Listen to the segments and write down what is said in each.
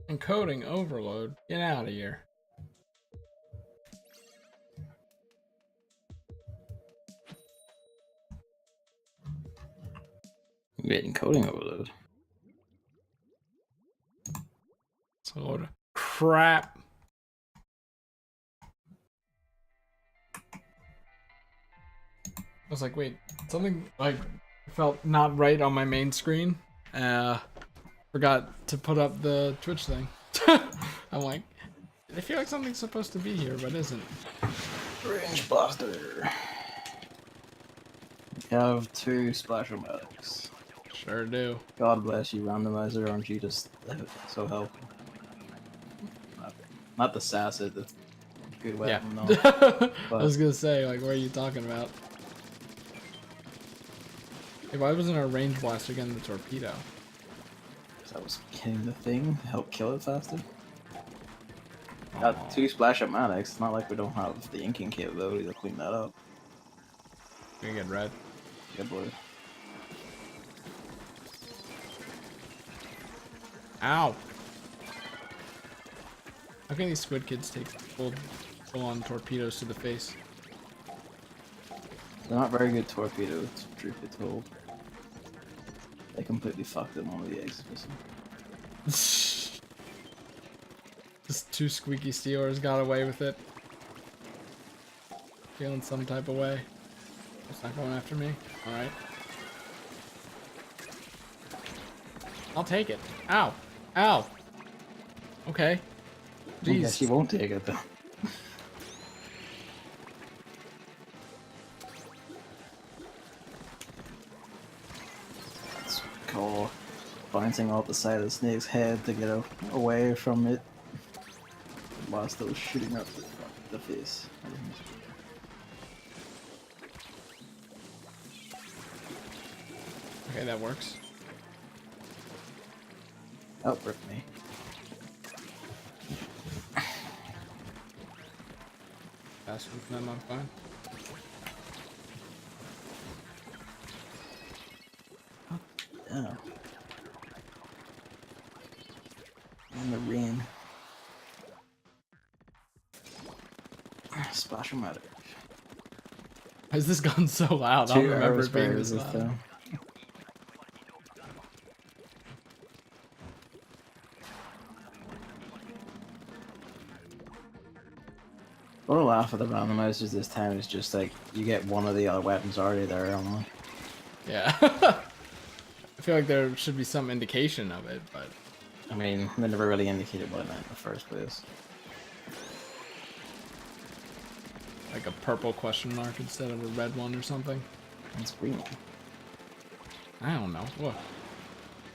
Encoding overload. Get out of here. You get encoding overload. It's a load of crap. I was like, wait, something like felt not right on my main screen. Forgot to put up the Twitch thing. I'm like, I feel like something's supposed to be here, but isn't. Range blaster. You have 2 Splash-O-Matics. Sure do. God bless you, randomizer. Aren't you just so helpful? Not the Sasset, that's a good weapon. Yeah. No. I was gonna say, like, what are you talking about? Hey, why wasn't our range blaster getting the torpedo? That was hitting the thing to help kill it faster. Got 2 Splash-O-Matics. It's not like we don't have the inking capability to clean that up. We can get red. Yeah, boy. Ow! How can these squid kids take full-on torpedoes to the face? They're not very good torpedoes, truth be told. They completely fucked in one of the eggs. Just 2 squeaky Steelers got away with it. Feeling some type of way. It's not going after me. Alright. I'll take it. Ow! Ow! Okay. Jeez. I guess you won't take it though. It's cool. Bouncing off the side of the snake's head to get away from it while still shooting up the face. Okay, that works. Oh, rip me. Faster than them, I'm fine. Oh. In the rain. Splash-O-Matic. Has this gone so loud? I don't remember it being this loud. What I laugh at the randomizers this time is just like you get one of the other weapons already there only. Yeah. I feel like there should be some indication of it, but I mean, they never really indicated what it meant in the first place. like a purple question mark instead of a red one or something. It's green. I don't know. Whoa.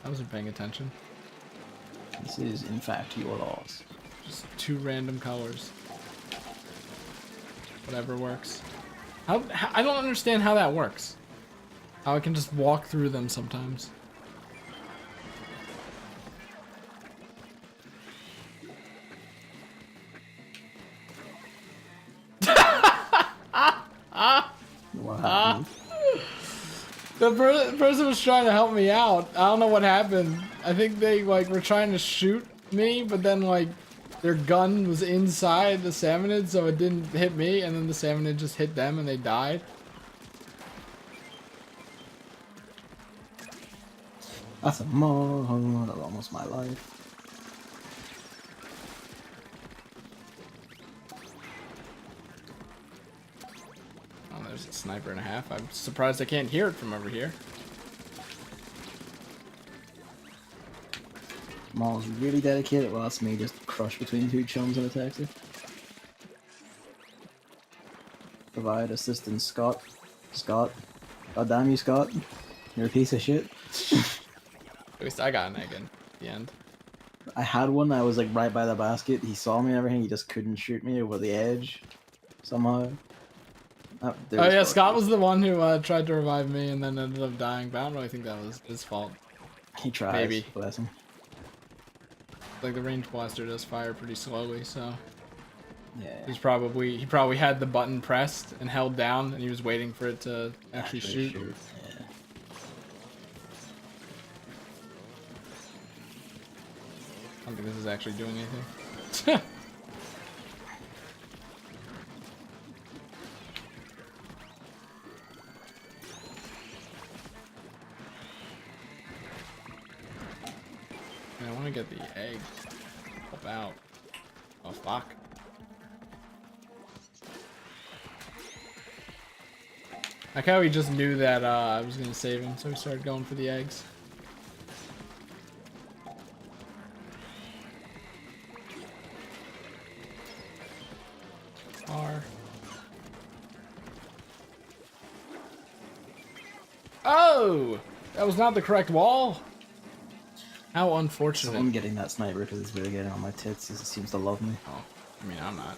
I wasn't paying attention. This is, in fact, your loss. Just 2 random colors. Whatever works. How I don't understand how that works. How I can just walk through them sometimes. What happened? The person was trying to help me out. I don't know what happened. I think they like were trying to shoot me, but then like their gun was inside the salmonid, so it didn't hit me, and then the salmonid just hit them and they died. That's a mo. That's almost my life. Oh, there's a sniper and a half. I'm surprised I can't hear it from over here. Maul's really dedicated. Well, that's me just crushed between 2 chums in a taxi. Provide assistance, Scott. Scott. God damn you, Scott. You're a piece of shit. At least I got an egg in the end. I had one that was like right by the basket. He saw me and everything. He just couldn't shoot me over the edge somehow. Oh yeah, Scott was the one who tried to revive me and then ended up dying, but I don't really think that was his fault. He tried. Maybe. Bless him. Like the range blaster does fire pretty slowly, so Yeah. he probably had the button pressed and held down, and he was waiting for it to actually shoot. Yeah. don't think this is actually doing anything. I want to get the egg. Help out. Oh, fuck. Like how he just knew that I was going to save him, so he started going for the eggs. Oh! That was not the correct wall. How unfortunate. So I'm getting that sniper because it's really getting on my tits. He seems to love me. Oh, I mean, I'm not.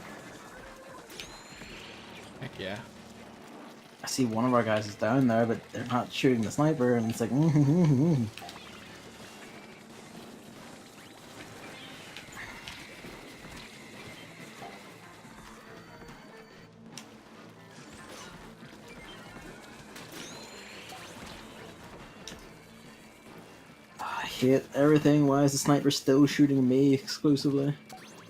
Heck yeah. I see one of our guys is down there, but they're not shooting the sniper, and it's like, I hate everything. Why is the sniper still shooting me exclusively?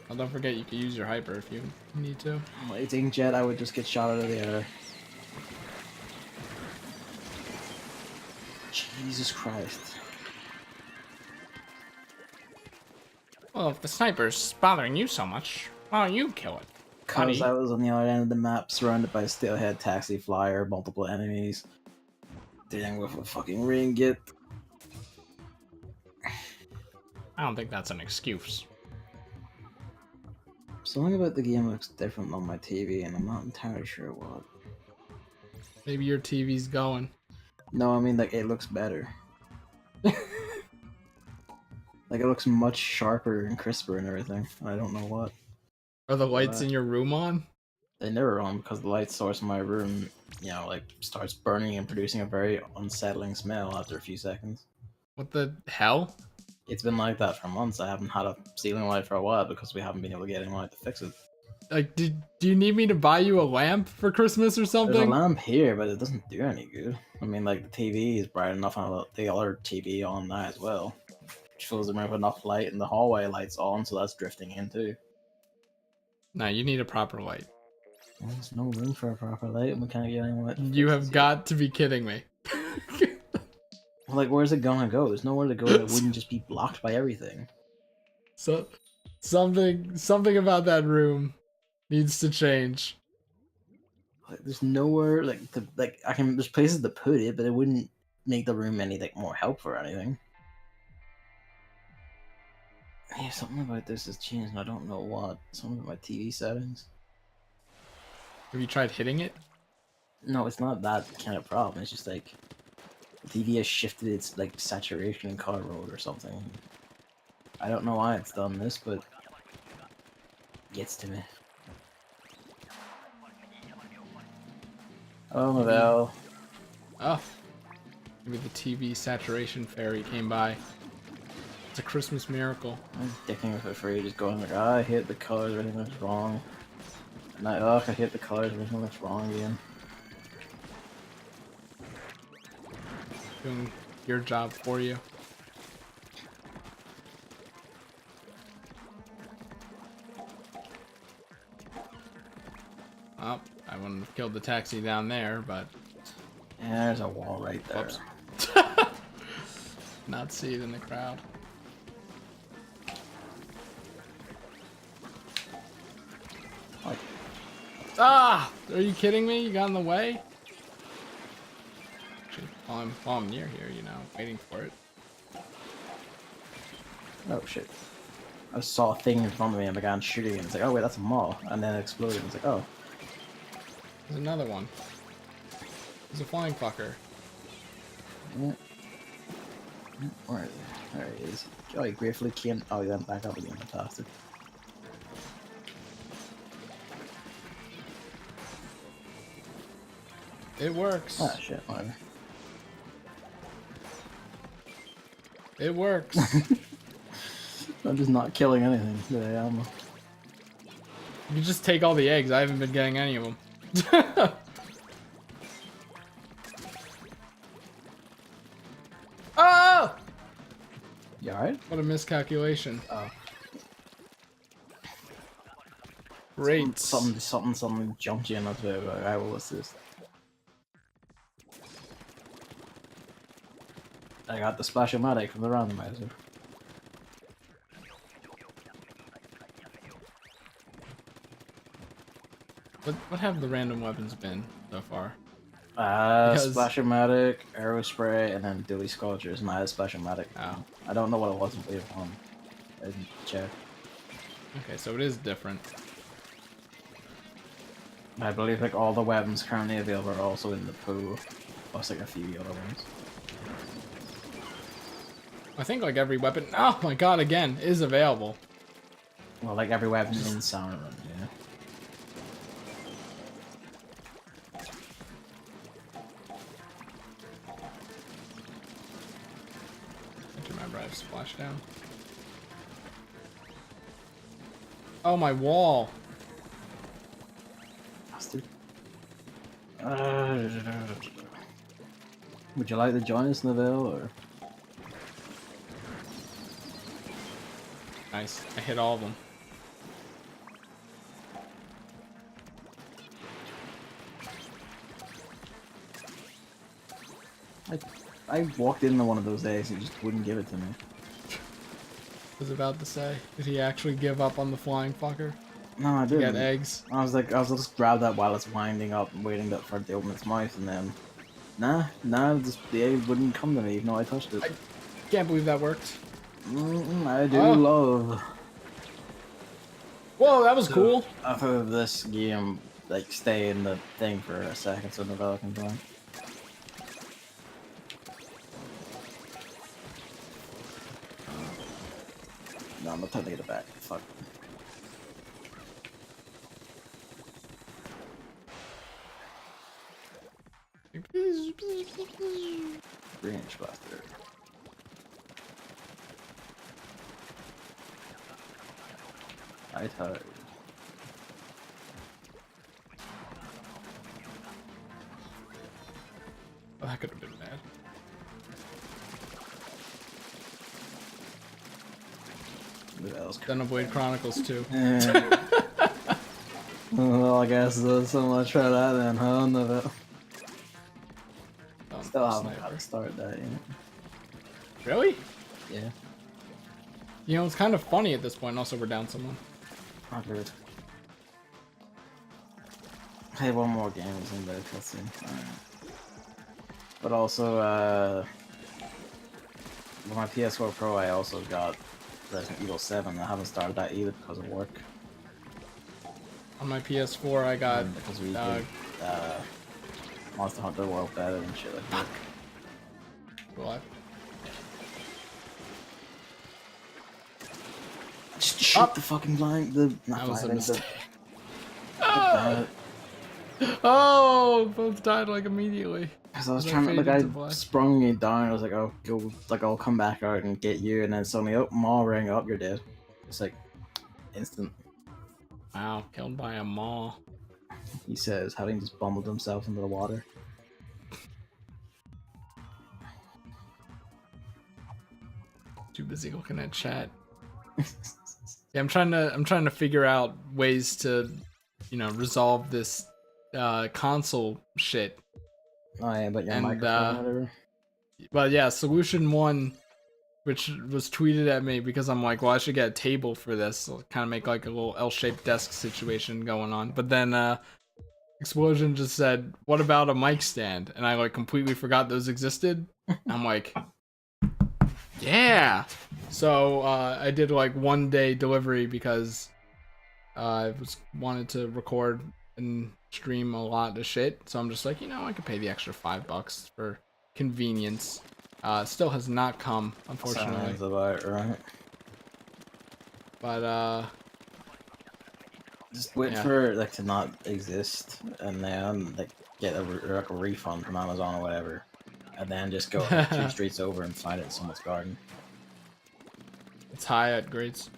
Well, don't forget you can use your hyper if you need to. Lightning jet, I would just get shot out of the air. Jesus Christ. Well, if the sniper's bothering you so much, why don't you kill it? Because Buddy? I was on the other end of the map, surrounded by a steelhead taxi flyer, multiple enemies, dealing with a fucking ringgit. I don't think that's an excuse. Something about the game looks different on my TV, and I'm not entirely sure what. Maybe your TV's going. No, I mean, like, it looks better. Like, it looks much sharper and crisper and everything. I don't know what. Are the lights in your room on? They never on because the light source in my room, like, starts burning and producing a very unsettling smell after a few seconds. What the hell? It's been like that for months. I haven't had a ceiling light for a while because we haven't been able to get any light to fix it. Like, do you need me to buy you a lamp for Christmas or something? There's a lamp here, but it doesn't do any good. I mean, like, the TV is bright enough and the other TV on that as well. Which fills the room with enough light, and the hallway light's on, so that's drifting in too. No, you need a proper light. Well, there's no room for a proper light, and we can't get any light. You have got to be kidding me. Well, like, where's it gonna go? There's nowhere to go that wouldn't just be blocked by everything. So, something about that room needs to change. Like, there's nowhere, there's places to put it, but it wouldn't make the room any, like, more helpful or anything. Yeah, something about this has changed, and I don't know what. Something about my TV settings. Have you tried hitting it? No, it's not that kind of problem. It's just like the TV has shifted its like saturation and color mode or something. I don't know why it's done this, but it gets to me. Oh, Mabel. Oh. Maybe the TV saturation fairy came by. It's a Christmas miracle. I'm dicking with it for ages, going like, I hit the colors, everything looks wrong. And I hit the colors, everything looks wrong again. Doing your job for you. Oh, I wouldn't have killed the taxi down there, but... Yeah, there's a wall right there. Whoops. Not see it in the crowd. Like, Ah! Are you kidding me? You got in the way? Actually, while I'm near here, waiting for it. oh shit. I saw a thing in front of me and began shooting, and it's like, oh wait, that's a mall. And then it exploded, and it's like, oh. There's another one. There's a flying fucker. Yeah. Where is he? There he is. Oh, he gratefully came. Oh, he went back up again, fantastic. It works. Ah, shit, whatever. It works. I'm just not killing anything today, am I? You can just take all the eggs. I haven't been getting any of them. Oh! You alright? What a miscalculation. Oh. Great. Something jumped you in up there. Like, alright, well, what's this? I got the Splash-O-Matic from the randomizer. What have the random weapons been so far? Splash-O-Matic, Arrow Spray, and then Dilly Sculptures. My Splash-O-Matic. Oh. I don't know what it was in Wave 1. I didn't check. Okay, so it is different. I believe like all the weapons currently available are also in the pool, plus like a few other ones. I think like every weapon. Oh my god! Again, is available. Well, like every weapon in Salmon, yeah. I do remember I have Splashdown. Oh, my wall. Bastard. Would you like to join us, Neville, or? Nice. I hit all of them. I walked into one of those days and he just wouldn't give it to me. I was about to say, did he actually give up on the flying fucker? No, I To didn't. get eggs? I was like, I'll just grab that while it's winding up and waiting for it to open its mouth, and then, the egg wouldn't come to me even though I touched it. Can't believe that worked. I do love. Whoa, that was cool. After this game, like, stay in the thing for a second so Novella can join. No, I'm not trying to get it back. Fuck. Range blaster. I tired. Oh, that could have been bad. Xenoblade Chronicles 2. Yeah. Well, I guess so much for that then, huh? Neville? Still haven't got to start that yet. Really? Yeah. You know, it's kind of funny at this point. Also, we're down someone. Not good. Hey, one more game is in there, cutscene. But also, with my PS4 Pro, I also got Resident Evil 7. I haven't started that either because of work. On my PS4, I got Because we did Monster Hunter World better and shit like that. what? Just shoot the fucking blind. That was a mistake. Oh, both died like immediately. Because I was trying to, like, I sprung me down. I was like, oh, go, like, I'll come back out and get you, and then suddenly, oh, maw rang up, you're dead. It's like instant. Wow, killed by a maw. He says, having just bumbled himself into the water. Too busy looking at chat. Yeah, I'm trying to figure out ways to, you know, resolve this console shit. Oh yeah, but your microphone, whatever. But yeah, solution one, which was tweeted at me because I'm like, well, I should get a table for this. So kind of make like a little L-shaped desk situation going on. But then Explosion just said, what about a mic stand? And I like completely forgot those existed. I'm like, yeah. So I did like 1 day delivery because I wanted to record and stream a lot of shit. So I'm just like, you know, I could pay the extra $5 for convenience. Still has not come, unfortunately. Sounds about right. But just wait for it, like, to not exist, and then like get a refund from Amazon or whatever, and then just go like, 2 streets over and find it in someone's garden. It's high at grades.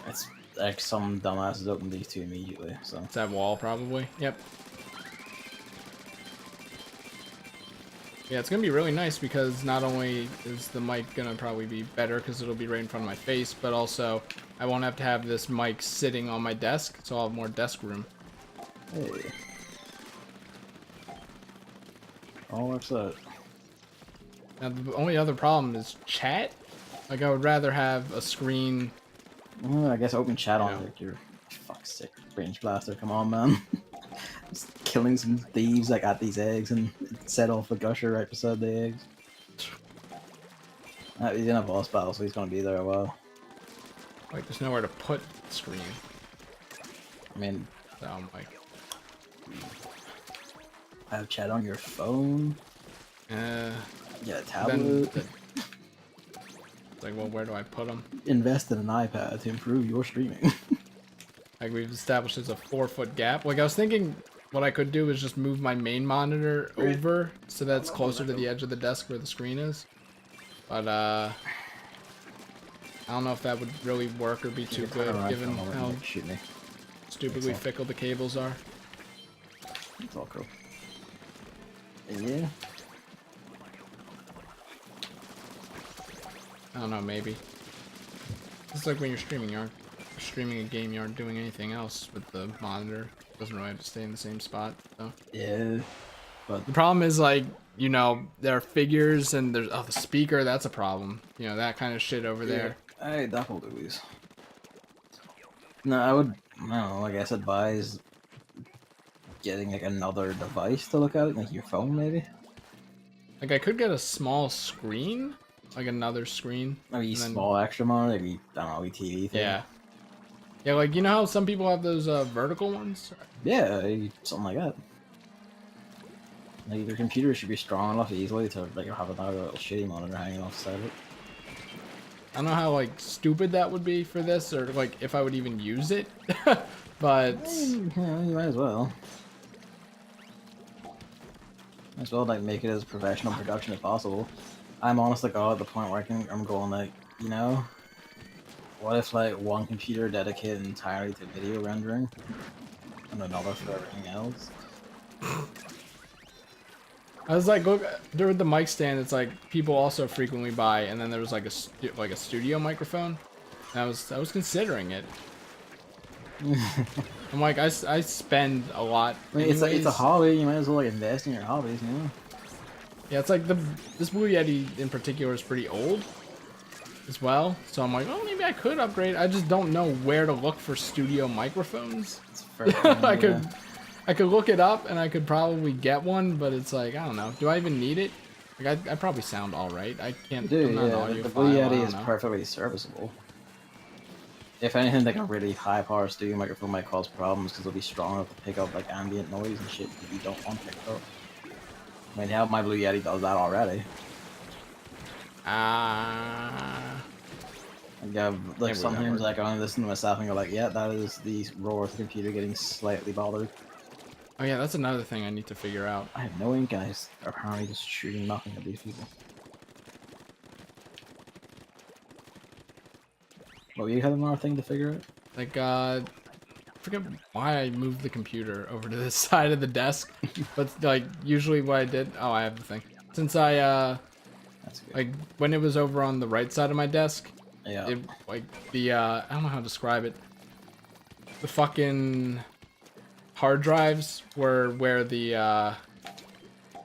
It's like some dumbasses opened these 2 immediately. So It's that wall, probably. Yep. Yeah, it's gonna be really nice because not only is the mic gonna probably be better because it'll be right in front of my face, but also I won't have to have this mic sitting on my desk, so I'll have more desk room. Hey. All works out. Now, the only other problem is chat. Like, I would rather have a screen. Well, I guess open chat on Yeah. like your fuck's sake range blaster. Come on, man. Just killing some thieves like at these eggs and set off a gusher right beside the eggs. He's in a boss battle, so he's gonna be there a while. Like, there's nowhere to put the screen. I mean, So I'm like, have chat on your phone. uh. Yeah, tablet. It's like, well, where do I put them? Invest in an iPad to improve your streaming. Like, we've established there's a 4-foot gap. Like, I was thinking what I could do is just move my main monitor over so that's closer to the edge of the desk where the screen is. But, I don't know if that would really work or be too good, given how stupidly fickle the cables are. It's all cool. Yeah. I don't know, maybe. It's like when you're streaming, you aren't streaming a game, you aren't doing anything else with the monitor. It doesn't really have to stay in the same spot, so. Yeah. But The problem is, like, you know, there are figures and there's, oh, the speaker, that's a problem. You know, that kind of shit over there. Hey, that will do these. No, I don't know, I guess advise getting like another device to look at it, like your phone maybe. Like, I could get a small screen, like another screen. Maybe and then- small extra monitor, maybe, I don't know, a TV thing. Yeah. Yeah, like, you know how some people have those vertical ones? Yeah, something like that. Like your computer should be strong enough easily to like have another little shitty monitor hanging off the side of it. I don't know how, like, stupid that would be for this, or, like, if I would even use it. But, Yeah, you might as well. Might as well like make it as professional production as possible. I'm honestly got at the point where I'm going like, you know, what if like one computer dedicated entirely to video rendering and another for everything else? I was like, look, during the mic stand, it's like people also frequently buy, and then there was like a studio microphone. And I was considering it. I'm like, I spend a lot. I mean, it's a anyways. hobby. You might as well like invest in your hobbies, you know. Yeah, it's like this Blue Yeti in particular is pretty old as well. So I'm like, oh, maybe I could upgrade. I just don't know where to look for studio microphones. It's fair, I could look it up and I could probably get one, but it's like, I don't know. Do I even need it? Like, I probably sound all right. I can't. Dude, I'm not an yeah, the audiophile, Blue I Yeti don't is know. perfectly serviceable. If anything, like a really high power studio microphone might cause problems because it'll be strong enough to pick up like ambient noise and shit that you don't want picked up. I mean, hell, my Blue Yeti does that already. Like, like sometimes like I listen to myself and go like, yeah, that is the roar of the computer getting slightly bothered. Oh yeah, that's another thing I need to figure out. I have no ink, guys. Apparently just shooting nothing at these people. Well, you had another thing to figure out? Like, I forget why I moved the computer over to this side of the desk, but like usually what I did. Oh, I have the thing. Since I That's good. like when it was over on the right side of my desk, Yeah. it like the I don't know how to describe it. The fucking hard drives were where the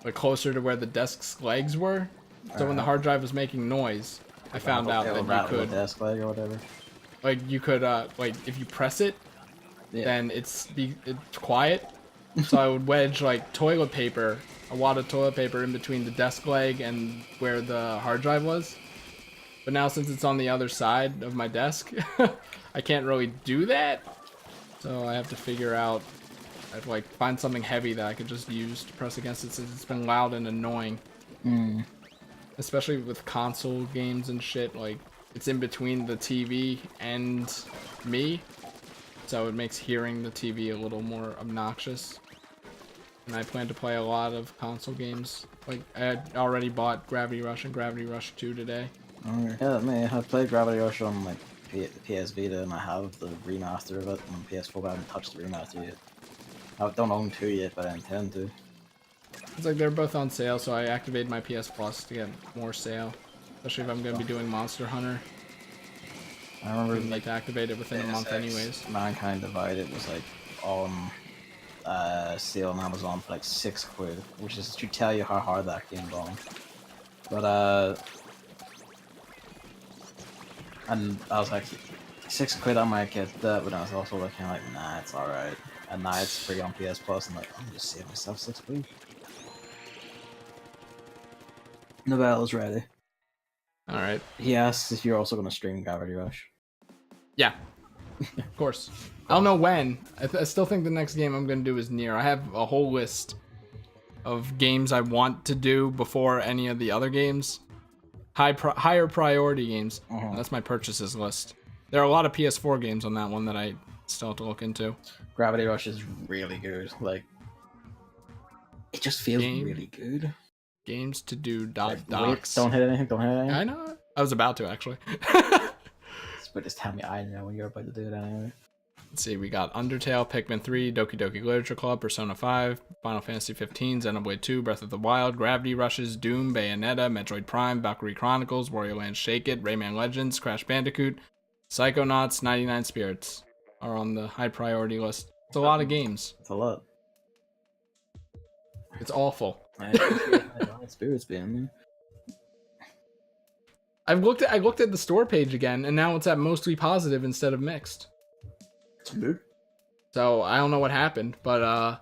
like closer to where the desk's legs were. So when the hard drive was making noise, I found out that you could desk leg or whatever. like you could like if you press it, then it's quiet. So I would wedge like toilet paper, a wad of toilet paper in between the desk leg and where the hard drive was. But now since it's on the other side of my desk, I can't really do that. So I have to figure out, I'd like find something heavy that I could just use to press against it since it's been loud and annoying. Especially with console games and shit, like it's in between the TV and me. So it makes hearing the TV a little more obnoxious. And I plan to play a lot of console games. Like I had already bought Gravity Rush and Gravity Rush 2 today. Yeah, man, I played Gravity Rush on like PS Vita and I have the remaster of it on PS4, but I haven't touched the remaster yet. I don't own 2 yet, but I intend to. It's like they're both on sale, so I activated my PS Plus to get more sale. Especially if I'm gonna be doing Monster Hunter. I remember And like to activate it within a month anyways. Mankind Divided was like on sale on Amazon for like £6, which is to tell you how hard that game bombed. But and I was like, £6 I might get that, but I was also looking like, nah, it's alright. And now it's free on PS Plus, and like, I'm just save myself £6. Novelle's ready. Alright. He asks if you're also gonna stream Gravity Rush. Yeah. Of course. I don't know when. I still think the next game I'm gonna do is Nier. I have a whole list of games I want to do before any of the other games. Higher priority games. That's my purchases list. There are a lot of PS4 games on that one that I still have to look into. Gravity Rush is really good. Like, it just feels really good. Games to do Wait, docs. don't hit anything. Don't hit anything. I know. I was about to actually. But just tell me I know when you're about to do it anyway. Let's see, we got Undertale, Pikmin 3, Doki Doki Literature Club, Persona 5, Final Fantasy 15, Xenoblade 2, Breath of the Wild, Gravity Rushes, Doom, Bayonetta, Metroid Prime, Valkyrie Chronicles, Wario Land Shake It, Rayman Legends, Crash Bandicoot, Psychonauts, 99 Spirits are on the high priority list. It's a lot of games. It's a lot. It's awful. I know Spirits being there. I looked at the store page again, and now it's at mostly positive instead of mixed. It's good. So I don't know what happened, but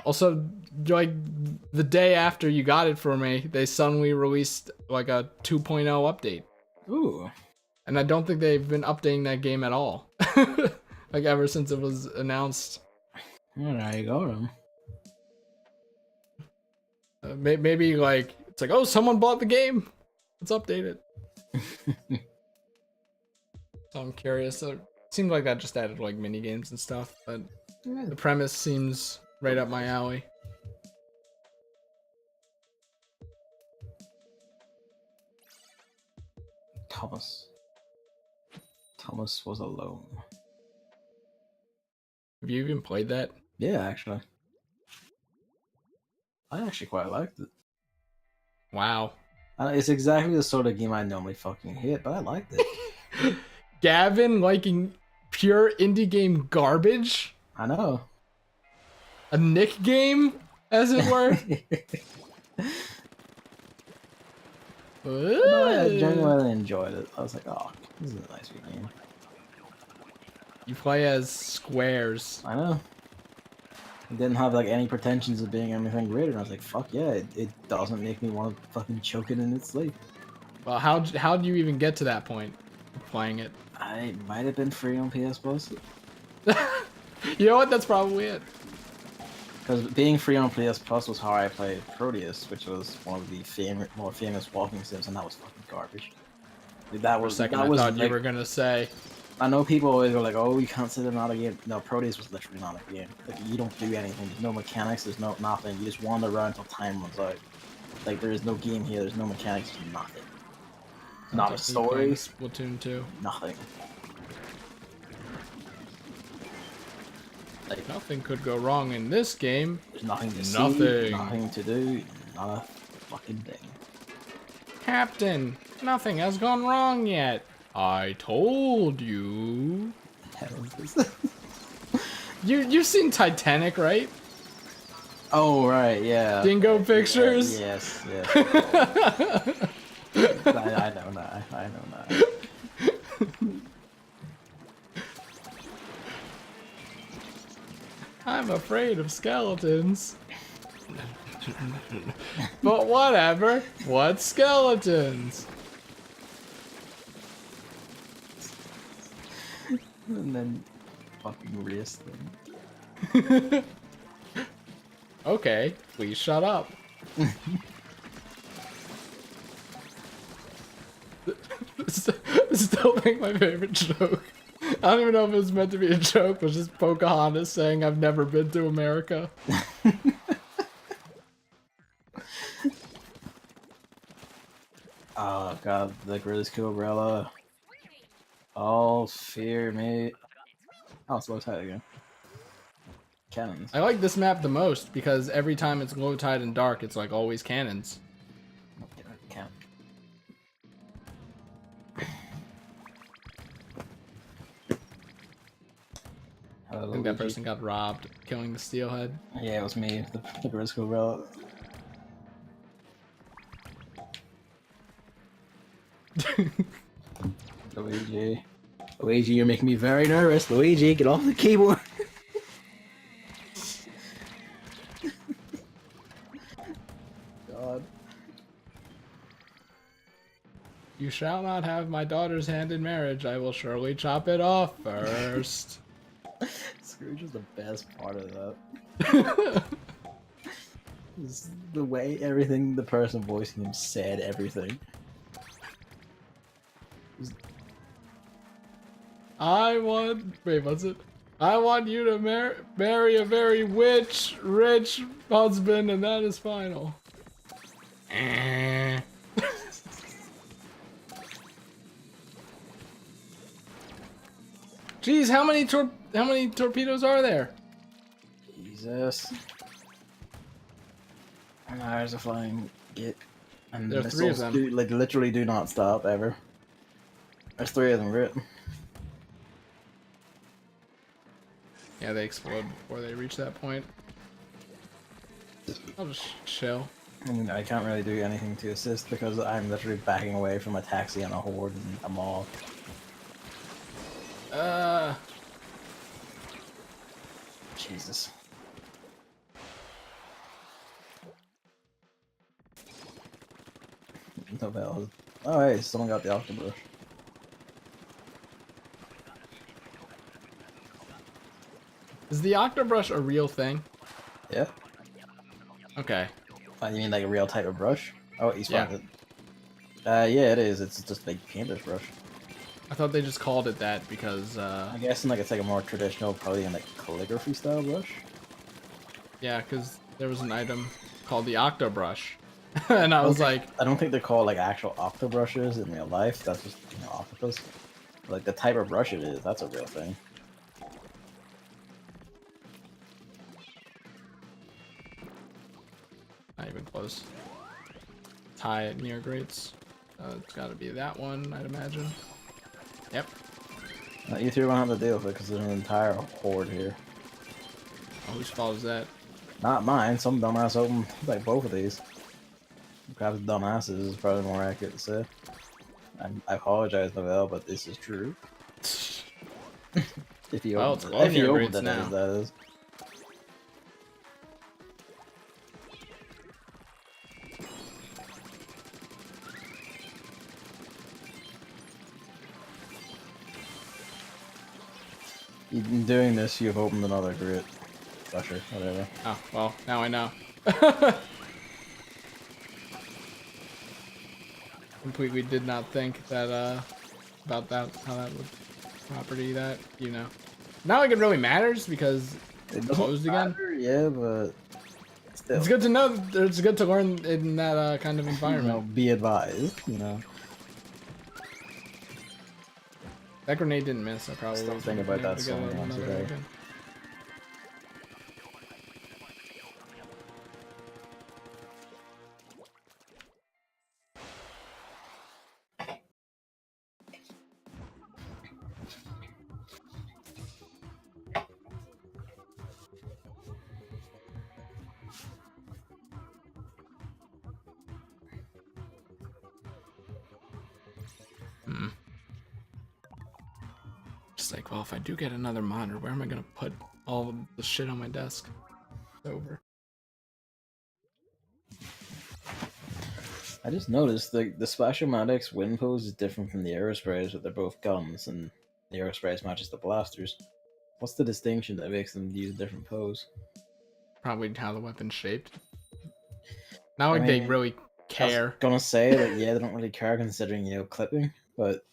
also like the day after you got it for me, they suddenly released like a 2.0 update. Ooh. And I don't think they've been updating that game at all. Like ever since it was announced. Well, there you go then. Maybe like it's like, oh, someone bought the game. Let's update it. So I'm curious. It seemed like that just added like mini games and stuff, but the premise seems right up my alley. Thomas was alone. Have you even played that? Yeah, actually. I actually quite liked it. Wow. It's exactly the sort of game I normally fucking hate, but I liked it. Gavin liking pure indie game garbage? I know. A Nick game, as it were? No, I genuinely enjoyed it. I was like, oh, this is a nice game. You play as squares. I know. It didn't have like any pretensions of being anything greater, and I was like, fuck yeah, it doesn't make me want to fucking choke it in its sleep. Well, how'd you even get to that point of playing it? I might have been free on PS Plus. You know what? That's probably it. Because being free on PS Plus was how I played Proteus, which was one of the more famous walking sims, and that was fucking garbage. That was, For a second, that I was thought like, you were gonna say. I know people always go like, "Oh, you can't say they're not a game." No, Proteus was literally not a game. Like, you don't do anything. There's no mechanics. There's no nothing. You just wander around until time runs out. Like, there is no game here. There's no mechanics. There's nothing. Not a story. Splatoon 2. Nothing. Like, Nothing could go wrong in this game. there's nothing to Nothing. see. Nothing to do. Not a fucking thing. Captain, nothing has gone wrong yet. I told you. What the hell is this? You've seen Titanic, right? Oh right, yeah. Dingo Pictures. Yeah, yes, yes. I know that. I know that. I'm afraid of skeletons. But whatever. What skeletons? And then fucking race thing. Okay, please shut up. Still think my favorite joke. I don't even know if it was meant to be a joke, but just Pocahontas saying I've never been to America. Oh god, the greatest umbrella. All fear me. Oh, it's low tide again. Cannons. I like this map the most because every time it's low tide and dark, it's like always cannons. Cannon. I think that person got robbed, killing the steelhead. Yeah, it was me, the Briscoe route. Luigi. Luigi, you're making me very nervous. Luigi, get off the keyboard. God. You shall not have my daughter's hand in marriage. I will surely chop it off first. Scrooge is the best part of that. Just the way everything the person voicing him said everything. I want... Wait, what's it? I want you to marry a very rich husband, and that is final. Jeez, how many torpedoes are there? Jesus. And there's a flying git. And There are 3 of them. Like literally do not stop ever. There's 3 of them, right? Yeah, they explode before they reach that point. I'll just chill. I mean, I can't really do anything to assist because I'm literally backing away from a taxi and a horde and a mob. Jesus. No bell. Oh hey, someone got the octopus. Is the octobrush a real thing? Yeah? Okay. You mean like a real type of brush? Oh, he's found Yeah. it. Yeah, it is. It's just like paintbrush brush. I thought they just called it that because, I'm guessing like it's like a more traditional, probably in like calligraphy style brush. yeah, because there was an item called the octobrush. And I was like... I don't think they're called like actual octobrushes in real life. That's just, you know, octopus. Like the type of brush it is, that's a real thing. Not even close. Tie it near grates. It's gotta be that one, I'd imagine. Yep. You 3 won't have to deal with it because there's an entire horde here. Oh, whose fault is that? Not mine. Some dumbass opened like both of these. Perhaps dumbasses is probably more accurate to say. I apologize, Novell, but this is true. If you Well, opened it's it, if you near opened grates it, now. that is. In doing this, you've opened another grit. Crusher, whatever. Oh, well, now I know. Completely did not think that, about that, how that would property that, you know. Not like it really matters because It it's closed again. matter, yeah, but still. It's good to know, it's good to learn in that kind of environment. You know, be advised, you know. That grenade didn't miss, I probably Still would've think been about able that to get song it once a another day. again. Just like, well, if I do get another monitor, where am I gonna put all of the shit on my desk? It's over. I just noticed the Splashomatic's wind pose is different from the Aerosprays, but they're both guns, and the Aerosprays matches the blasters. What's the distinction that makes them use a different pose? Probably how the weapon's shaped. Not like I they mean, really I was care. gonna say that, yeah, they don't really care considering, you know, clipping, but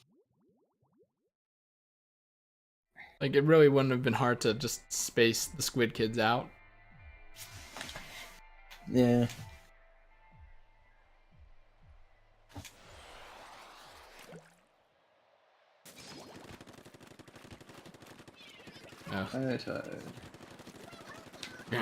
Like, it really wouldn't have been hard to just space the Squid Kids out. yeah. Ugh. I tried. But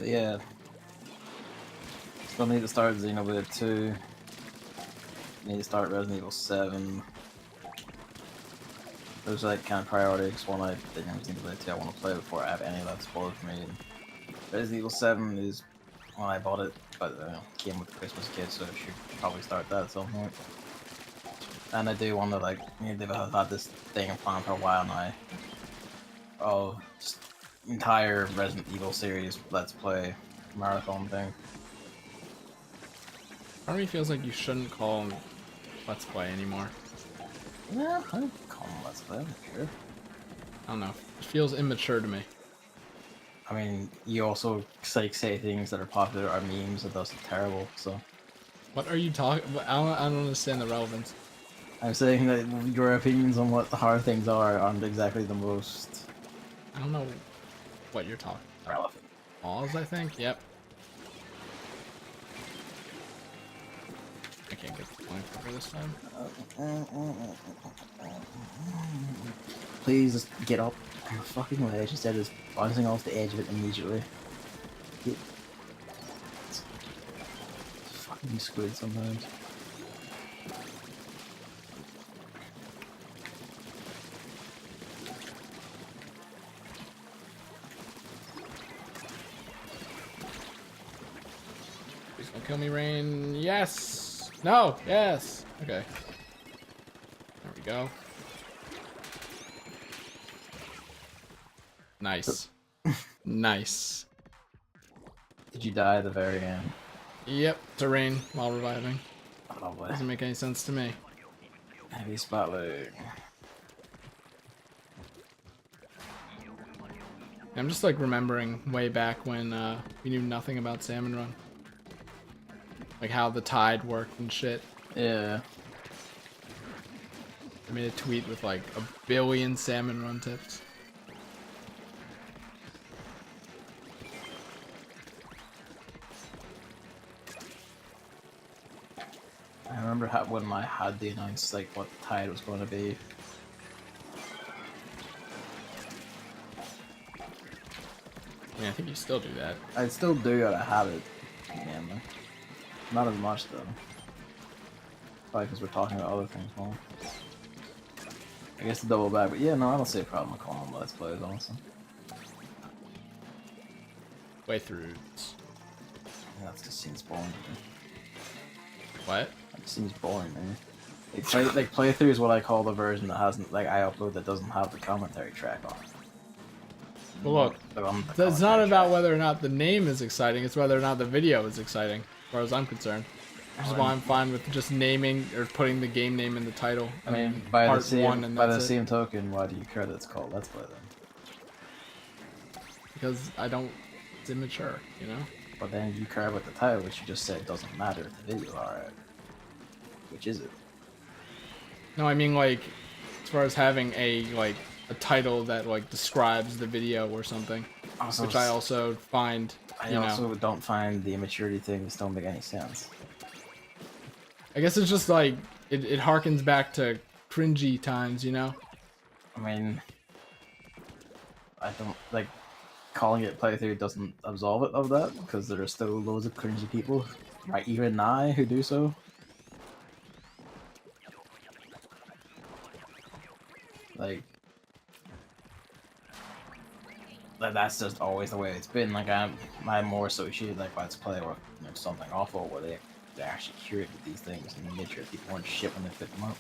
yeah. Still need to start Xenoblade 2. Need to start Resident Evil 7. Those are like kind of priorities. One I think Resident Evil 2 I want to play before I have any of that spoiled for me. And Resident Evil 7 is when I bought it, but it came with the Christmas kit, so I should probably start that at some point. And I do want to like, they've had this thing planned for a while now. Oh, just entire Resident Evil series Let's Play marathon thing. Part of me feels like you shouldn't call them Let's Play anymore. Yeah, I can call them Let's Play, sure. I don't know. It feels immature to me. I mean, you also say things that are popular are memes, and those are terrible, so. What are you talking about? I don't understand the relevance. I'm saying that your opinions on what the hard things are aren't exactly the most I don't know what you're talking about. relevant. Pause, I think? Yep. I can't get the point for this time. Please just get up on the fucking ledge instead of bouncing off the edge of it immediately. It's fucking squid sometimes. Please don't kill me, Rain. Yes! No! Yes! Okay. There we go. Nice. Nice. Did you die at the very end? Yep, to Rain while reviving. Lovely. Doesn't make any sense to me. Heavy spotlight. I'm just like remembering way back when we knew nothing about Salmon Run. Like how the tide worked and shit. Yeah. I made a tweet with like 1 billion Salmon Run tips. I remember when I had the announced like what the tide was going to be. I mean, I think you still do that. I still do it. I have it. Yeah, man. Not as much though. Probably because we're talking about other things more. I guess to double back, but yeah, no, I don't see a problem with calling them Let's Plays, honestly. Playthroughs. Yeah, that just seems boring to me. What? It seems boring, man. Like playthrough is what I call the version that hasn't, like, I upload that doesn't have the commentary track on it. Well, look, it's not about whether or not the name is exciting, it's whether or not the video is exciting, as far as I'm concerned. Which is why I'm fine with just naming or putting the game name in the title. I mean, by the part same token, why do you care that it's called Let's Play then? Because I don't, it's immature, you know? But then you care about the title, which you just said doesn't matter if the video alright. Which is it? No, I mean like, as far as having a title that like describes the video or something, Also, which I also find, I also don't find the immaturity things don't make any sense. I guess it's just like it harkens back to cringy times, you know. I mean, I don't like calling it playthrough doesn't absolve it of that because there are still loads of cringy people, right? Even now who do so. Like that's just always the way it's been. Like I'm more associated like Let's Play or something awful where they actually curated these things and made sure people weren't shit when they picked them up.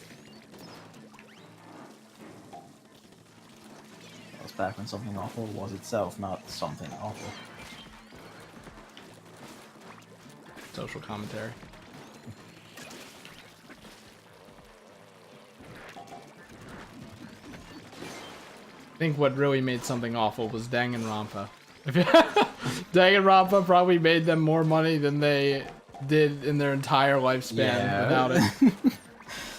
That was back when something awful was itself, not something awful. Social commentary. I think what really made something awful was Danganronpa. Danganronpa probably made them more money than they did in their entire lifespan without it.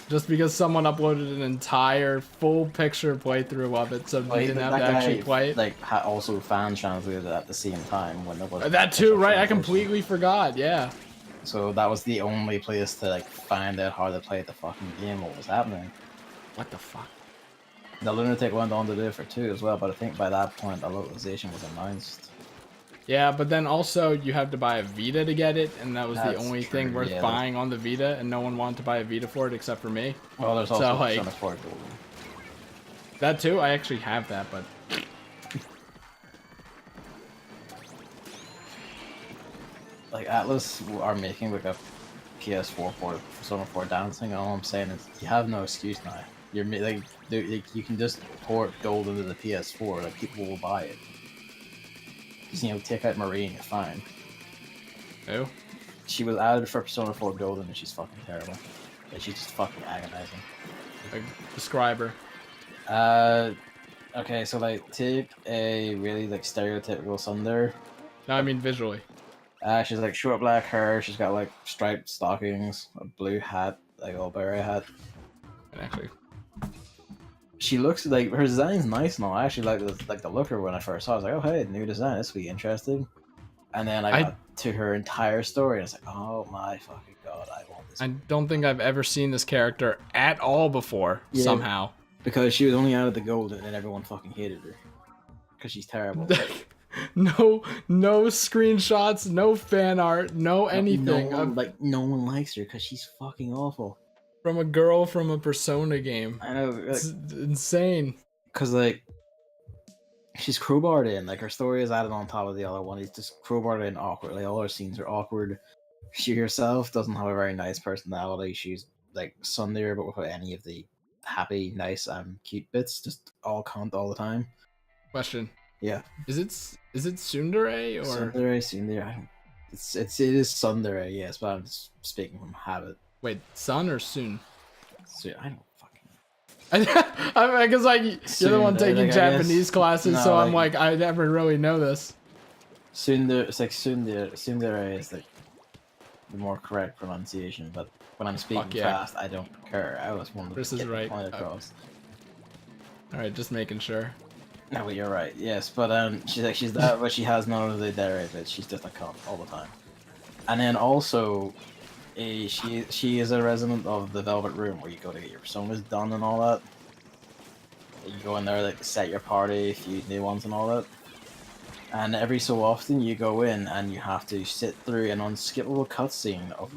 Just because someone uploaded an entire full picture playthrough of it, so they didn't have to actually play it. Like also fan translated it at the same time when there was that too, right? I completely forgot. Yeah. So that was the only place to like find out how to play the fucking game, what was happening. What the fuck? The Lunatic went on to do it for 2 as well, but I think by that point the localization was announced. Yeah, but then also you have to buy a Vita to get it, and that was the That's only thing true, worth yeah, buying on the Vita, and no one wanted to buy a Vita for it except for me. Well, there's So also like Persona 4 Golden. that too. I actually have that, but Like Atlas are making like a PS4 for Persona 4 dancing, and all I'm saying is you have no excuse now. You're like you can just port Gold into the PS4, like people will buy it. Just take out Marie and you're fine. who? She was added for Persona 4 Golden and she's fucking terrible. Like, she's just fucking agonizing. Like, describe her. Okay, so like take a really like stereotypical Sunder. No, I mean visually. She's like short black hair. She's got like striped stockings, a blue hat, like all berry hat. And actually, She looks like her design's nice and all. I actually like the look of her when I first saw. I was like, oh hey, new design. This will be interesting. And then I got to her entire story, and it's like, oh my fucking god, I want this. I don't think I've ever seen this character at all before. Yeah. Somehow. Because she was only out of the Golden, and everyone fucking hated her. Because she's terrible. no screenshots, no fan art, no anything. No one likes her because she's fucking awful. From a girl from a Persona game. I know. Like, it's insane. Because like, she's crowbarred in. Like her story is added on top of the other one. It's just crowbarred in awkwardly. All her scenes are awkward. She herself doesn't have a very nice personality. She's like Sunday, but without any of the happy, nice, cute bits. Just all cunt all the time. Question. Yeah. Is it tsundere or Tsundere? It is tsundere, yes, but I'm just speaking from habit. Wait, sun or soon? So I don't fucking. I guess like you're the one taking Japanese classes, so I'm like I never really know this. Tsundere, it's like tsundere is like the more correct pronunciation, but when I'm speaking fast, I don't care. I was wondering. This is right. Across. All right, just making sure. No, but you're right. Yes, but she's that, but she has none of the derivatives. She's just a cunt all the time. And then also, she is a resident of the Velvet Room, where you go to get your personas done and all that. You go in there, like set your party, feud new ones and all that. And every so often, you go in and you have to sit through an unskippable cutscene of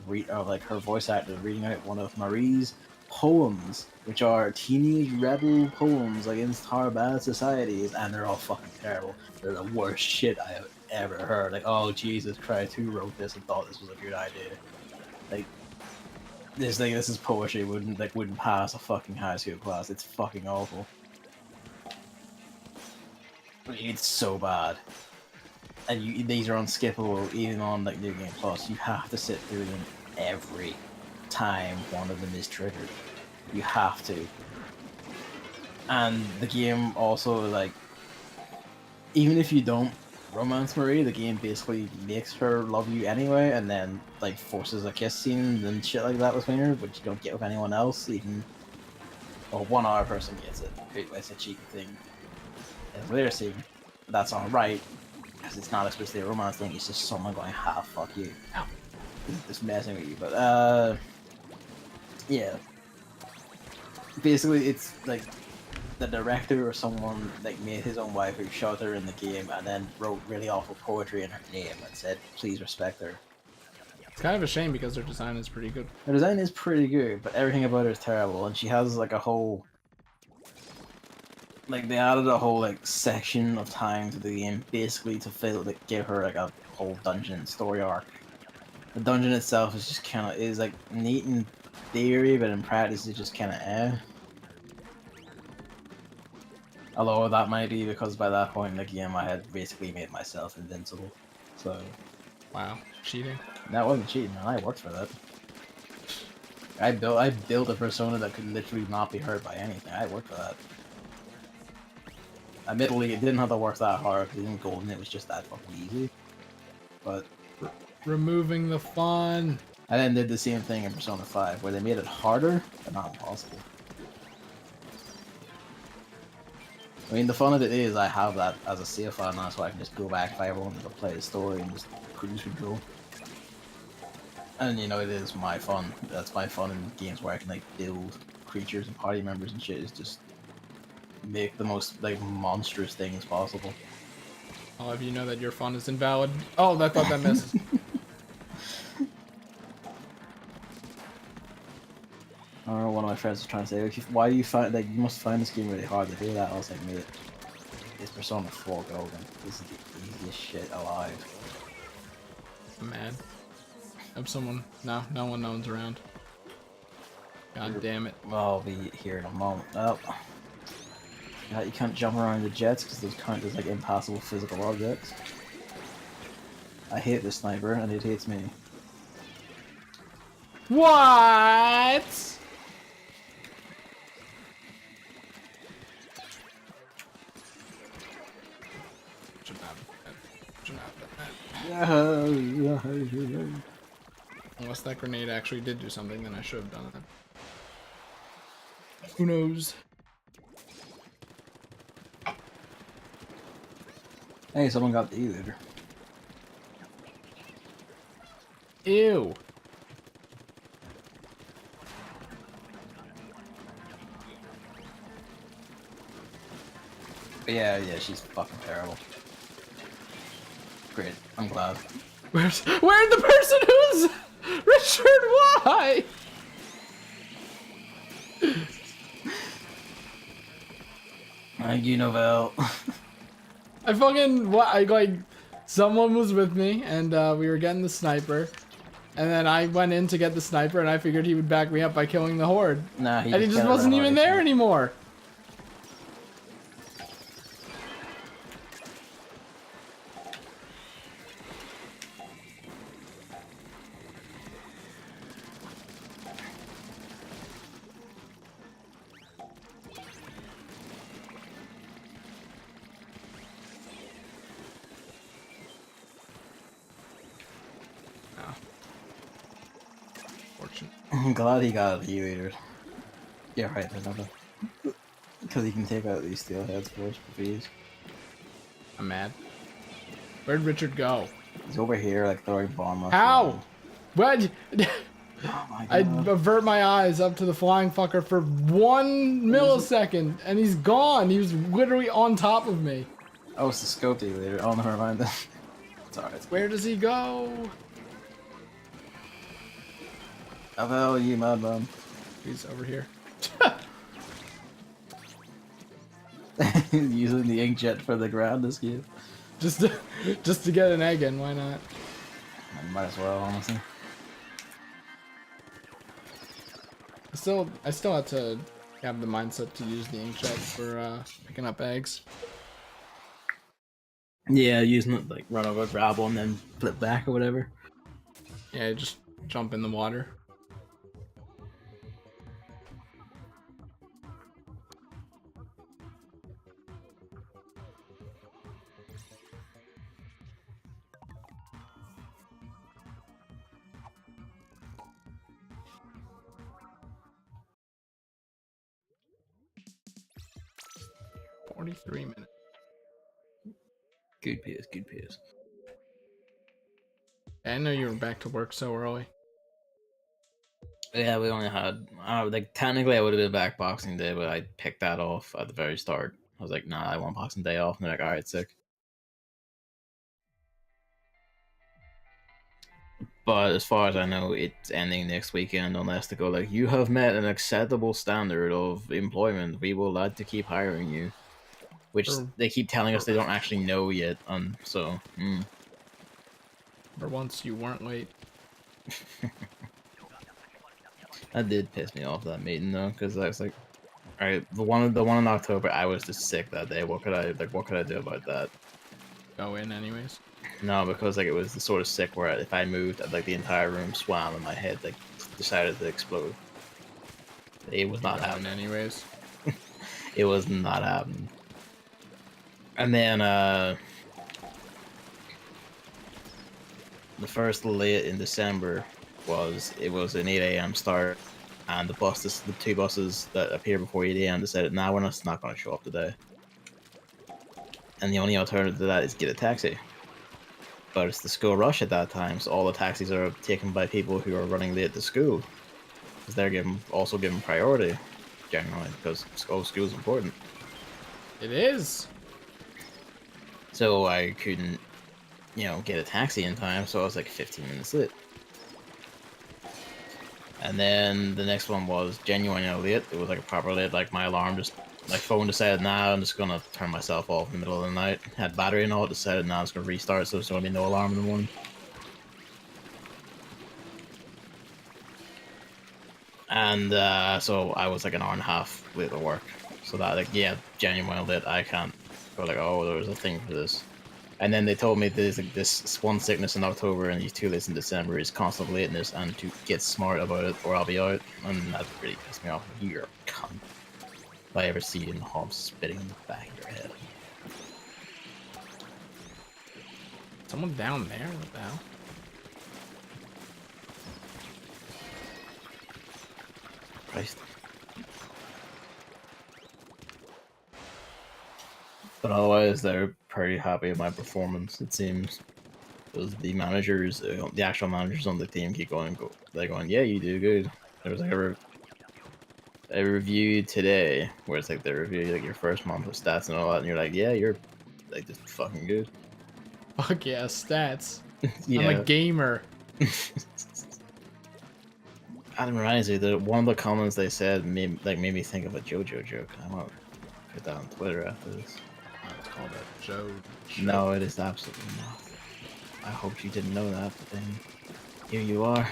like her voice actor reading out one of Marie's poems, which are teenage rebel poems against our bad societies, and they're all fucking terrible. They're the worst shit I have ever heard. Like, oh Jesus Christ, who wrote this and thought this was a good idea? Like, this is poetry. Wouldn't pass a fucking high school class. It's fucking awful. It's so bad. And these are unskippable, even on like New Game Plus. You have to sit through them every time one of them is triggered. You have to. And the game also, like, even if you don't romance Marie, the game basically makes her love you anyway, and then like forces a kiss scene and shit like that between her, which you don't get with anyone else. Even one other person gets it. It's a cheeky thing. In the later scene, that's alright, because it's not especially a romance thing. It's just someone going, "Ha, fuck you," just messing with you. But yeah. Basically, it's like the director or someone like made his own wife who shot her in the game and then wrote really awful poetry in her name and said, "Please respect her." It's kind of a shame because her design is pretty good. Her design is pretty good, but everything about her is terrible, and she has like a whole, like they added a whole like section of time to the game basically to give her like a whole dungeon story arc. The dungeon itself is just kind of like neat in theory, but in practice it's just kind of Although that might be because by that point in the game I had basically made myself invincible. So. Wow, cheating. That wasn't cheating, man. I worked for that. I built a persona that could literally not be hurt by anything. I worked for that. Admittedly, it didn't have to work that hard because in Golden it was just that fucking easy. But removing the fun. I then did the same thing in Persona 5, where they made it harder, but not impossible. I mean, the fun of it is I have that as a save file now, so I can just go back if I ever wanted to play the story and just cruise control. And you know, it is my fun. That's my fun in games where I can like build creatures and party members and shit. Is just make the most like monstrous things possible. I'll have you know that your fun is invalid. Oh, I thought that misses. I don't know. One of my friends was trying to say, "Why do you find like you must find this game really hard to do that?" I was like, "Mate, it's Persona 4 Golden. This is the easiest shit alive." I'm mad. Have someone. No, no one's around. God damn it. I'll be here in a moment. Oh. Yeah, you can't jump around the jets because those count as like impassable physical objects. I hate this sniper and it hates me. What? Shouldn't have done that. Unless that grenade actually did do something, then I should have done it. Who knows? Hey, someone got the E-looter. Ew. But yeah, she's fucking terrible. Great, I'm glad. Where's the person who's Richard? Why? Thank you, Novell. I fucking like someone was with me and we were getting the sniper, and then I went in to get the sniper and I figured he would back me up by killing the horde. Nah, and he just wasn't even there anymore. I'm glad he got the E-looter. Yeah, right, another. Because he can take out these steelheads first, please. I'm mad. Where'd Richard go? He's over here, like throwing bomb. How? What? Oh my God. I avert my eyes up to the flying fucker for 1 millisecond, and he's gone. He was literally on top of me. Oh, it's the scope E-looter. Oh, never mind then. It's alright. Where does he go? How the hell are you, madman? He's over here. Using the inkjet for the ground this game. just to get an egg in, why not? Might as well, honestly. I still have to have the mindset to use the inkjet for picking up eggs. Yeah, using it like run over, grab one, then flip back or whatever. Yeah, just jump in the water. "43 minutes. Good pace, good pace. I know you were back to work so early. Yeah, we only had, like, technically I would have been back Boxing Day, but I picked that off at the very start. I was like, nah, I want Boxing Day off. And they're like, alright, sick. But as far as I know, it's ending next weekend unless they go like, you have met an acceptable standard of employment. We will like to keep hiring you. Which they keep telling us they don't actually know yet. So, For once, you weren't late. That did piss me off, that meeting though, because I was like, all right, the one in October, I was just sick that day. What could I do about that? Go in anyways. No, because like it was the sort of sick where if I moved, like the entire room swam and my head like decided to explode. It was not happening anyways. It was not happening. And then the first late in December was an 8 a.m. start, and the two buses that appeared before 8 a.m. decided, nah, we're not going to show up today. And the only alternative to that is get a taxi. but it's the school rush at that time, so all the taxis are taken by people who are running late to school, because they're also given priority, generally, because school's important. It is. So I couldn't, get a taxi in time, so I was like 15 minutes late. And then the next one was genuinely late. It was like a proper late, like my alarm just, my phone decided, nah, I'm just gonna turn myself off in the middle of the night. Had battery and all, it decided, nah, it's gonna restart, so there's gonna be no alarm in the morning. And so I was like an hour and a half late to work. So that, like, yeah, genuinely late. I can't go like, oh, there was a thing for this. And then they told me there's like this one sickness in October and these 2 lates in December is constant lateness, and to get smart about it or I'll be out. And that really pissed me off. You're a cunt. If I ever see you in the hall spitting in the back of your head. Someone down there? What the hell? Christ. But otherwise, they're pretty happy with my performance, it seems. Because the managers, the actual managers on the team keep going, they're going, yeah, you do good. There was like a review today where it's like they review like your first month of stats and all that, and you're like, yeah, you're like just fucking good. Fuck yeah, stats. Yeah. I'm a gamer. That reminds me that one of the comments they said made me think of a JoJo joke. I want to put that on Twitter after this. Oh, it's called a Joe. No, it is absolutely not. I hoped you didn't know that, but then here you are,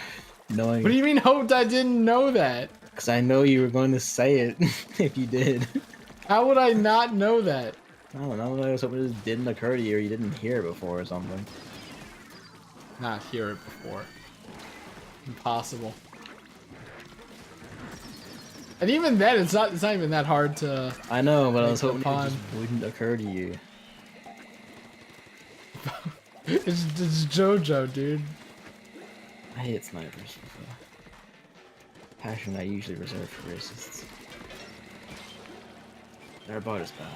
knowing. What do you mean hoped I didn't know that? Because I know you were going to say it if you did. How would I not know that? I don't know, I was hoping it just didn't occur to you or you didn't hear it before or something. Not hear it before. Impossible. And even then, it's not even that hard to. I know, but I was hoping it upon. just wouldn't occur to you. It's JoJo, dude. I hate snipers. Passion I usually reserve for racists. They're about as bad.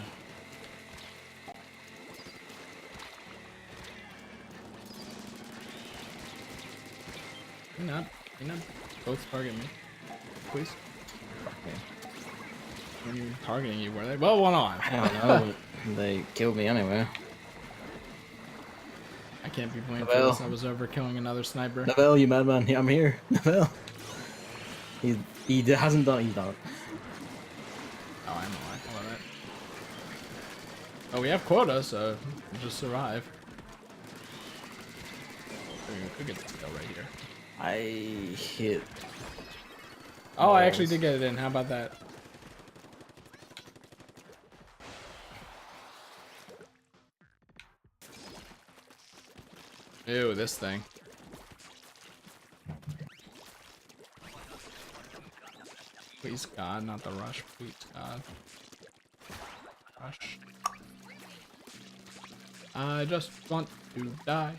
You're not both targeting me. Please. Okay. When you were targeting you, were they? Well, one on. I don't know, but they killed me anyway. I can't be blamed Well. for this. I was over killing another sniper. Novell, you madman, I'm here. Novell. He hasn't done it, he's done it. Oh, I know. I love it. Oh, we have quota, so we'll just survive. We could get this kill right here. I hit. Oh, I actually did get it in. How about that? Ew, this thing. Please, God, not the rush. Please, God. Rush. I just want to die.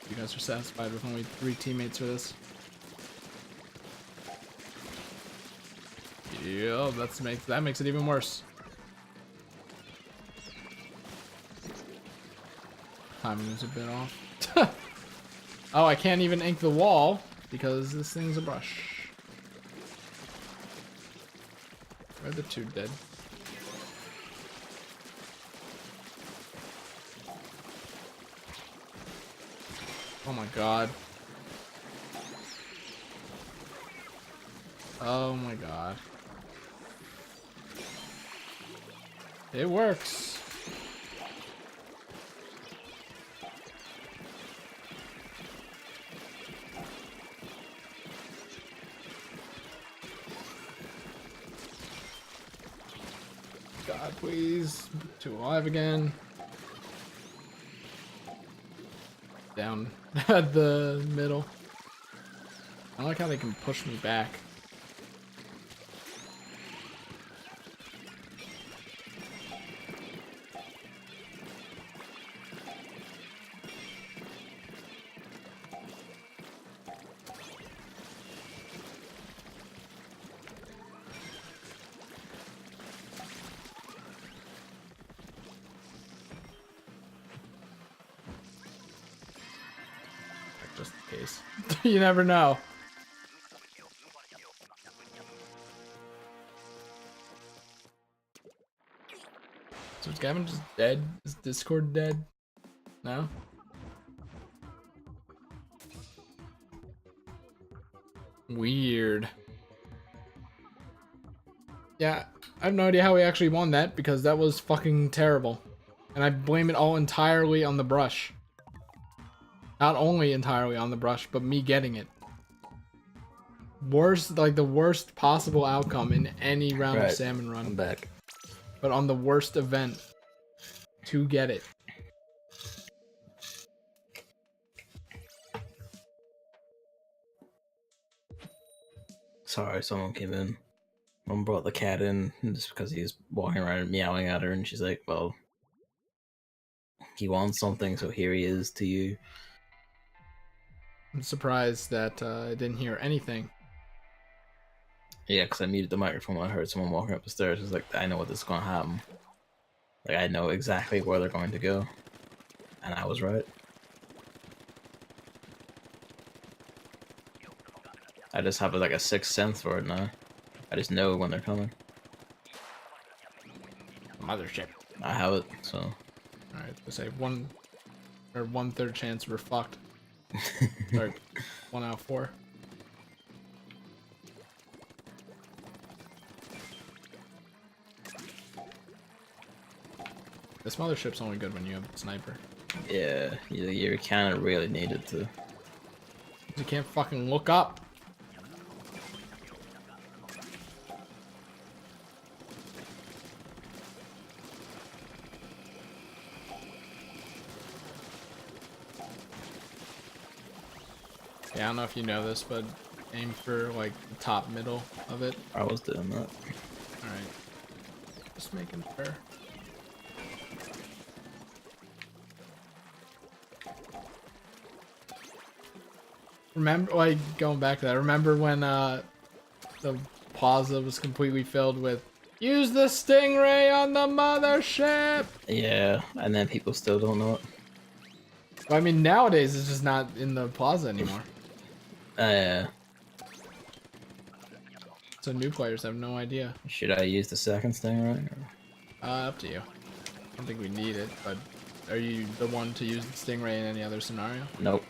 You guys are satisfied with only 3 teammates for this? Yeah, that makes it even worse. Timing is a bit off. Oh, I can't even ink the wall because this thing's a brush. Where are the 2 dead? Oh my god. Oh my god. It works. God, please. 2 alive again. Down at the middle. I like how they can push me back. case. You never know. So is Gavin just dead? Is Discord dead? No? Weird. Yeah, I have no idea how we actually won that because that was fucking terrible. And I blame it all entirely on the brush. Not only entirely on the brush, but me getting it. Worst, like the worst possible outcome in any round of Salmon Run. I'm back. But on the worst event to get it. Sorry, someone came in. Mom brought the cat in just because he was walking around and meowing at her, and she's like, well, he wants something, so here he is to you. I'm surprised that I didn't hear anything. Yeah, because I muted the microphone when I heard someone walking up the stairs. It's like, I know what this is going to happen. Like, I know exactly where they're going to go. And I was right. I just have like a sixth sense for it now. I just know when they're coming. Mothership. I have it, so. Alright, let's say 1/3 chance we're fucked. Sorry, 1 out of 4. This mothership's only good when you have a sniper. Yeah, you kind of really need it to. You can't fucking look up. Yeah, I don't know if you know this, but aim for like the top middle of it. I was doing that. Alright. Just making sure. Remember, like, going back to that, remember when the plaza was completely filled with use the stingray on the mothership? Yeah, and then people still don't know it. Well, I mean, nowadays it's just not in the plaza anymore. Yeah. So new players have no idea. Should I use the second stingray? Up to you. I don't think we need it, but are you the one to use the stingray in any other scenario? Nope.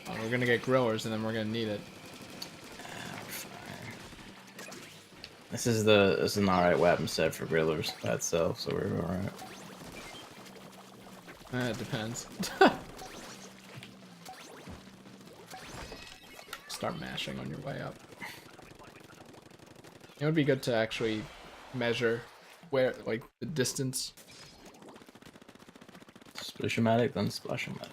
Oh, we're gonna get grillers and then we're gonna need it. This is an alright weapon set for grillers by itself, so we're alright. It depends. Start mashing on your way up. It would be good to actually measure where, like, the distance. Splashomatic, then Splashomatic.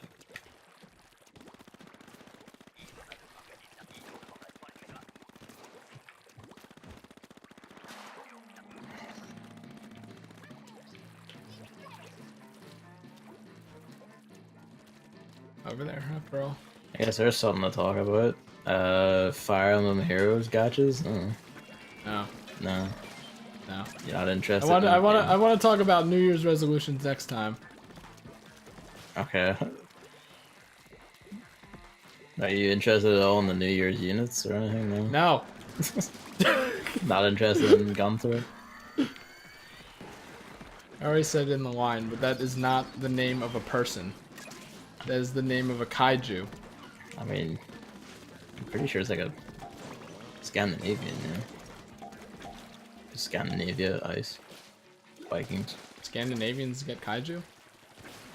Over there, after all. I guess there's something to talk about. Fire Emblem Heroes gotchas? No. No. No. You're not interested. I want to talk about New Year's resolutions next time. Okay. Are you interested at all in the New Year's units or anything? No. No. Not interested in Gunther? I already said it in the line, but that is not the name of a person. That is the name of a kaiju. I mean, I'm pretty sure it's like a Scandinavian, yeah. Scandinavia, ice, Vikings. Scandinavians get kaiju?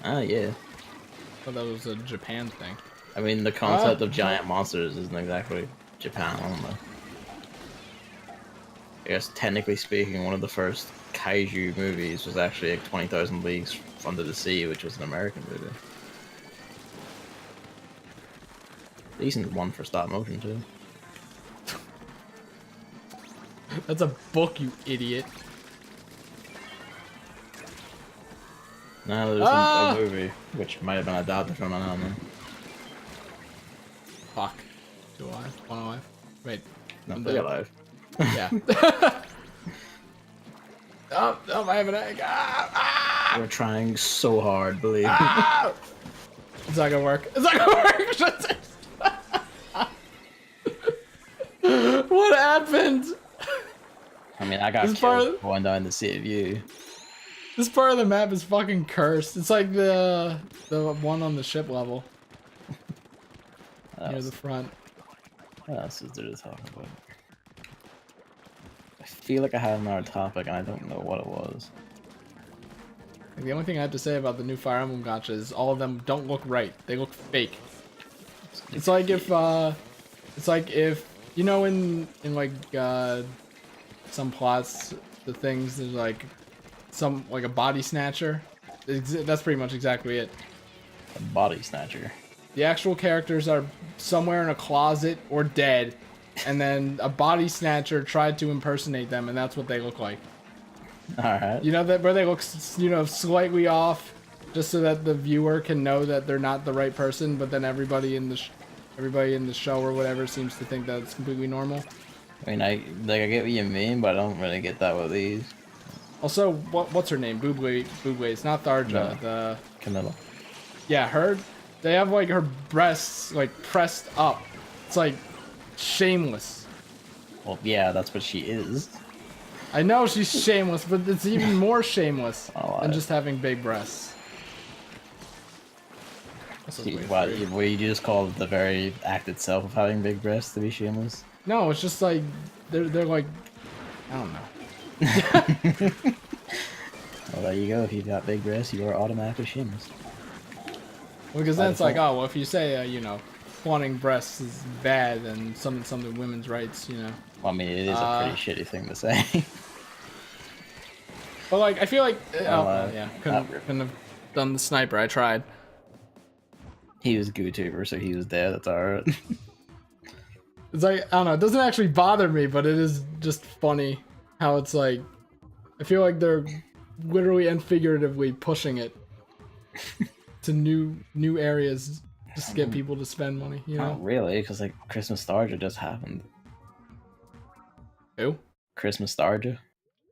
Ah, yeah. I thought that was a Japan thing. I mean, the concept of giant monsters isn't exactly Japan only. I guess, technically speaking, one of the first kaiju movies was actually like 20,000 Leagues Under the Sea, which was an American movie. Decent one for stop motion, too. That's a book, you idiot. No, there's a movie, which might have been adapted from an anime. Fuck. 2 alive? 1 alive? Wait. No, I'm they're dead. alive. Yeah. Oh, I have an egg. Ah! We're trying so hard, believe me. Ah! It's not gonna work. It's not gonna work. What happened? I mean, I got This part killed of, going down the city view. this part of the map is fucking cursed. It's like the one on the ship level near the front. What else is there to talk about? I feel like I had another topic and I don't know what it was. The only thing I have to say about the new Fire Emblem gacha is all of them don't look right. They look fake. It's like if you know in like some plots, the things there's like a body snatcher. That's pretty much exactly it. A body snatcher. The actual characters are somewhere in a closet or dead, and then a body snatcher tried to impersonate them, and that's what they look like. Alright. You know that where they look, you know, slightly off, just so that the viewer can know that they're not the right person, but then everybody in the show or whatever seems to think that it's completely normal. I mean, I get what you mean, but I don't really get that with these. Also, what's her name? Buble. It's not Tharja. No. The Camilla. yeah, her. They have like her breasts like pressed up. It's like shameless. Well, yeah, that's what she is. I know she's shameless, but it's even more shameless Oh, than just having big breasts. What you just call the very act itself of having big breasts to be shameless? No, it's just like they're like I don't know. Well, there you go. If you've got big breasts, you are automatically shameless. Because then it's like, oh, well, if you say, you know, flaunting breasts is bad, then something women's rights, you know. Well, I mean, it is a pretty shitty thing to say. But like, I feel like, yeah, couldn't have done the sniper. I tried. He was GooTuber, so he was there. That's alright. It's like, I don't know. It doesn't actually bother me, but it is just funny how it's like, I feel like they're literally and figuratively pushing it to new areas just to get people to spend money, you know? Not really, because like Christmas Nostalgia just happened. Who? Christmas Nostalgia.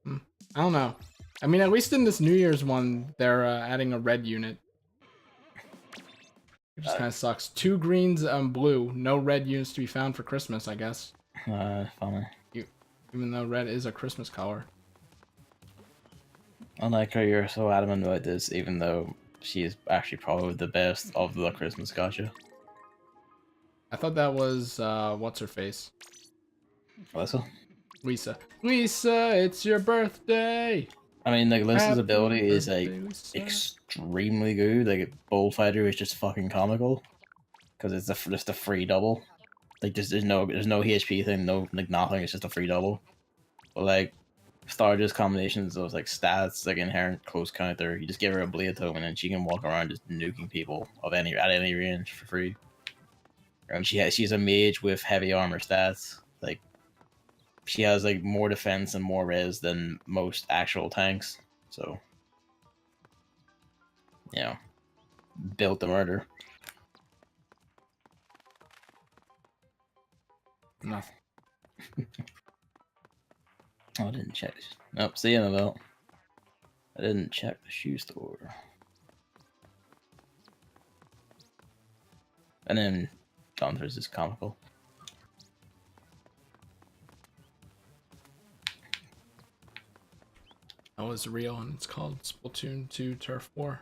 I don't know. I mean, at least in this New Year's one, they're adding a red unit. It just kind of sucks. 2 greens and blue. No red units to be found for Christmas, I guess. Funny. Even though red is a Christmas color. I like how you're so adamant about this, even though she is actually probably the best of the Christmas gacha. I thought that was, what's her face? Alyssa? Lisa. Lisa, it's your birthday! I mean, like, Alyssa's Happy ability is, like, birthday, Lisa. extremely good. Like, Bullfighter is just fucking comical. Because it's just a free double. Like, there's no HP thing, no, like, nothing, it's just a free double. But, like, Star's combinations of, like, stats, like, inherent close counter, you just give her a blade tome and then she can walk around just nuking people at any range for free. And she's a mage with heavy armor stats. Like, she has like more defense and more res than most actual tanks. So, you know, built to murder. Nothing. Oh, I didn't check. Nope, see you in a belt. I didn't check the shoe store. And then Gunther's is comical. That was real, and it's called Splatoon 2 Turf War.